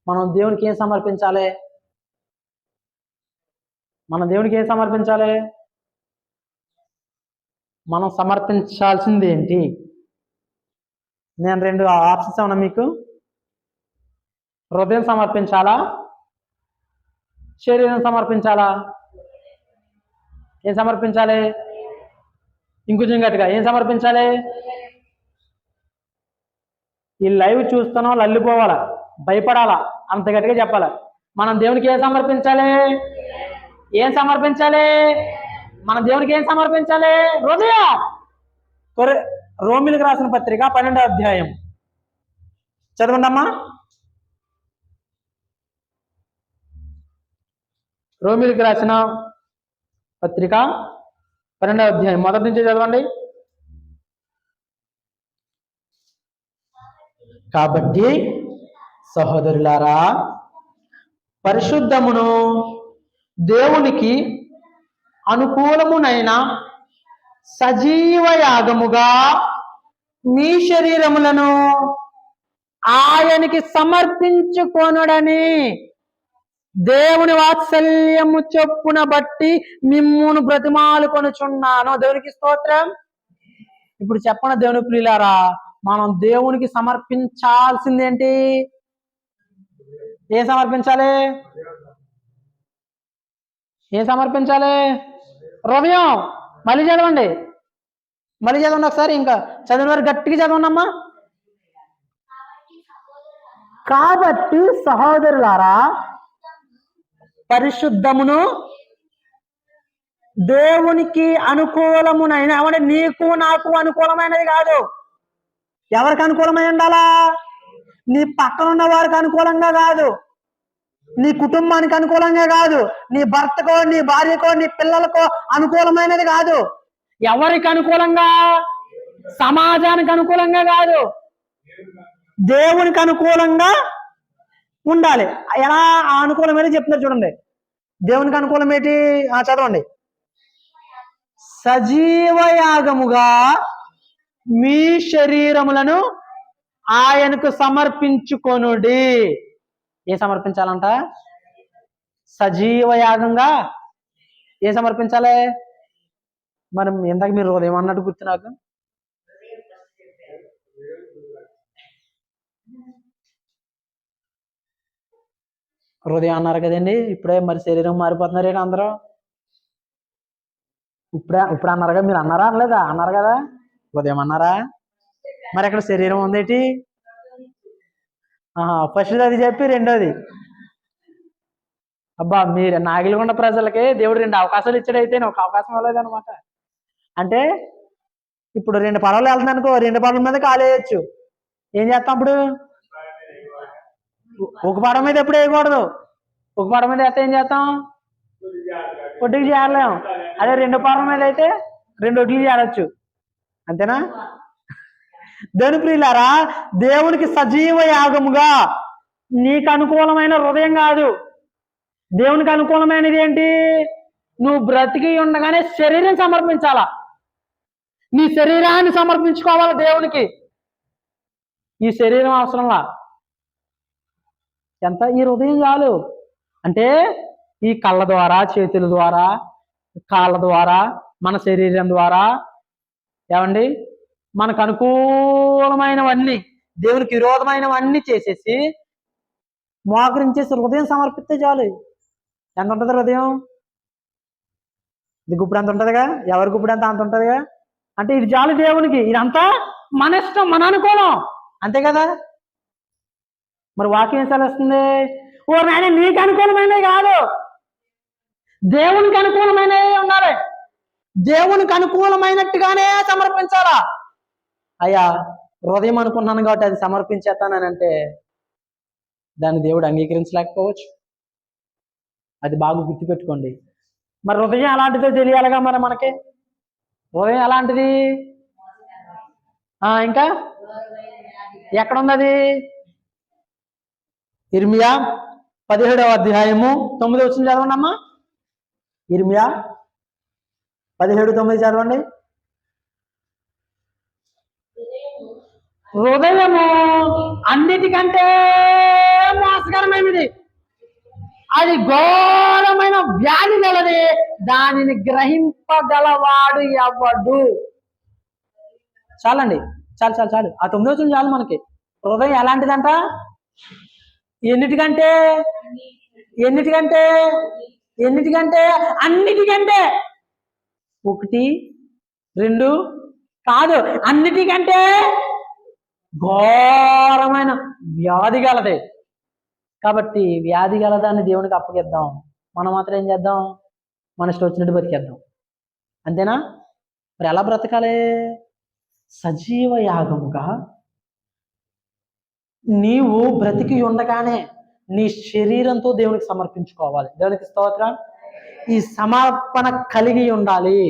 మనం దేవునికి ఏం సమర్పించాలి? మనం దేవునికి ఏం సమర్పించాలి? మనం సమర్పించాల్సింది ఏంటి? నేను 2 ఆప్షన్స్ ఉన్నా మీకు. హృదయం సమర్పించాలా, శరీరం సమర్పించాలా? ఏం సమర్పించాలి? ఇంకొంచెం గట్టిగా ఏం సమర్పించాలి? ఈ లైవ్ చూస్తున్నాం లల్లిపోవాలా, భయపడాలా, అంత గట్టిగా చెప్పాలా. మనం దేవునికి ఏం సమర్పించాలి? ఏం సమర్పించాలి? మన దేవునికి ఏం సమర్పించాలి? హృదయం. రోమిలకు రాసిన పత్రిక 12వ అధ్యాయం చదవండి అమ్మా. రోమిలకు రాసిన పత్రిక 12వ అధ్యాయం మొదటి నుంచి చదవండి. కాబట్టి సహోదరులారా, పరిశుద్ధమును దేవునికి అనుకూలమునైన సజీవ యాగముగా మీ శరీరములను ఆయనకి సమర్పించుకొనుడని దేవుని వాత్సల్యము చొప్పున బట్టి మిమ్మును బ్రతిమాలు కొనుచున్నాను. దేవునికి స్తోత్రం. ఇప్పుడు చెప్పండి దేవుని ప్రియులారా, మనం దేవునికి సమర్పించాల్సిందేంటి? ఏం సమర్పించాలి? ఏం సమర్పించాలి? హృదయం. మళ్ళీ చదవండి ఒకసారి. ఇంకా చదివిన వారు గట్టిగా చదవండి అమ్మా. కాబట్టి సహోదరులారా, పరిశుద్ధమును దేవునికి అనుకూలమునైన, అంటే నీకు నాకు అనుకూలమైనది కాదు. ఎవరికి అనుకూలమై ఉండాలా? నీ పక్కన ఉన్న వారికి అనుకూలంగా కాదు, నీ కుటుంబానికి అనుకూలంగా కాదు, నీ భర్తకో నీ భార్యకో నీ పిల్లలకో అనుకూలమైనది కాదు. ఎవరికి అనుకూలంగా? సమాజానికి అనుకూలంగా కాదు, దేవునికి అనుకూలంగా ఉండాలి. ఎలా ఆ అనుకూలమైనది చెప్తున్నారు చూడండి. దేవునికి అనుకూలం ఏంటి? చదవండి. సజీవ యాగముగా మీ శరీరములను ఆయనకు సమర్పించుకొనుడి. ఏం సమర్పించాలంట? సజీవ యాగంగా ఏం సమర్పించాలి? మరి ఇందాక మీరు హృదయం అన్నట్టు గుర్తు నాకు. హృదయం అన్నారు కదండి, ఇప్పుడే మరి శరీరం మారిపోతున్నారేంటి అందరూ? ఇప్పుడు అన్నారుగా, మీరు అన్నారా అనలేదా? అన్నారు కదా, హృదయం అన్నారా? మరి అక్కడ శరీరం ఉందేటి? ఫస్ట్ అది చెప్పి రెండోది. అబ్బా, మీరు నాగిలిగొండ ప్రజలకి దేవుడు 2 అవకాశాలు ఇచ్చాడైతే ఒక అవకాశం ఇవ్వలేదనమాట. అంటే ఇప్పుడు 2 పడవలు వెళ్తుంది అనుకో, 2 పడవల మీద కాలేయచ్చు. ఏం చేస్తాం అప్పుడు? ఒక పడవ మీద ఎప్పుడు వేయకూడదు. ఒక పడవ మీద వేస్తే ఏం చేస్తాం? ఒడ్డుకి చేరలేం. అదే 2 పడవల మీద అయితే 2 ఒడ్లు చేరచ్చు. అంతేనా? దేవుని ప్రియులారా, దేవునికి సజీవ యాగముగా నీకు అనుకూలమైన హృదయం కాదు, దేవునికి అనుకూలమైనది ఏంటి? నువ్వు బ్రతికి ఉండగానే శరీరం సమర్పించాలా. నీ శరీరాన్ని సమర్పించుకోవాలి దేవునికి. ఈ శరీరం అవసరంలా, ఎంత? ఈ హృదయం చాలు. అంటే ఈ కళ్ళ ద్వారా, చేతుల ద్వారా, కాళ్ళ ద్వారా, మన శరీరం ద్వారా ఏమండి, మనకు అనుకూలమైనవన్నీ, దేవునికి విరోధమైనవన్నీ చేసేసి మోకరించేసి హృదయం సమర్పిస్తే చాలు. ఎంత ఉంటుంది హృదయం? ఇది గుప్పుడు ఎంత ఉంటుందిగా, ఎవరి గుప్పుడు అంత ఉంటుందిగా. అంటే ఇది చాలు దేవునికి. ఇదంతా మన ఇష్టం, మన అనుకూలం, అంతే కదా. మరి వాక్యం ఏం సెలవుస్తుంది? ఓ నాయన, నీకు అనుకూలమైనవి కాదు, దేవునికి అనుకూలమైనవి ఉండాలి. దేవునికి అనుకూలమైనట్టుగానే సమర్పించాలా. అయ్యా, హృదయం అనుకున్నాను కాబట్టి అది సమర్పించేస్తానంటే దాన్ని దేవుడు అంగీకరించలేకపోవచ్చు. అది బాగా గుర్తుపెట్టుకోండి. మరి హృదయం అలాంటిదో తెలియాలిగా. మరి మనకి హృదయం ఎలాంటిది? ఇంకా ఎక్కడుంది అది? ఇర్మియా 17వ అధ్యాయము 9వ వచనం చదవండి అమ్మా. ఇర్మియా 17:9 చదవండి. హృదయము అన్నిటికంటే మోసకరమైన అది ఘోరమైన వ్యాధి గలది, దానిని గ్రహింపగలవాడు ఎవడు. చాలండి, చాలు చాలు చాలు, ఆ 9 వచనం చాలు మనకి. హృదయం ఎలాంటిదంట? ఎన్నిటికంటే ఎన్నిటికంటే ఎన్నిటికంటే అన్నిటికంటే 1 2 కాదు, అన్నిటికంటే ఘోరమైన వ్యాధి గలదే. కాబట్టి వ్యాధి గలదాన్ని దేవునికి అప్పగిద్దాం. మనం మాత్రం ఏం చేద్దాం? మన ఇష్టం వచ్చినట్టు బతికేద్దాం. అంతేనా? మరి ఎలా బ్రతకాలి? సజీవ యాగముగా నీవు బ్రతికి ఉండగానే నీ శరీరంతో దేవునికి సమర్పించుకోవాలి. దేవునికి స్తోత్రం. ఈ సమర్పణ కలిగి ఉండాలి.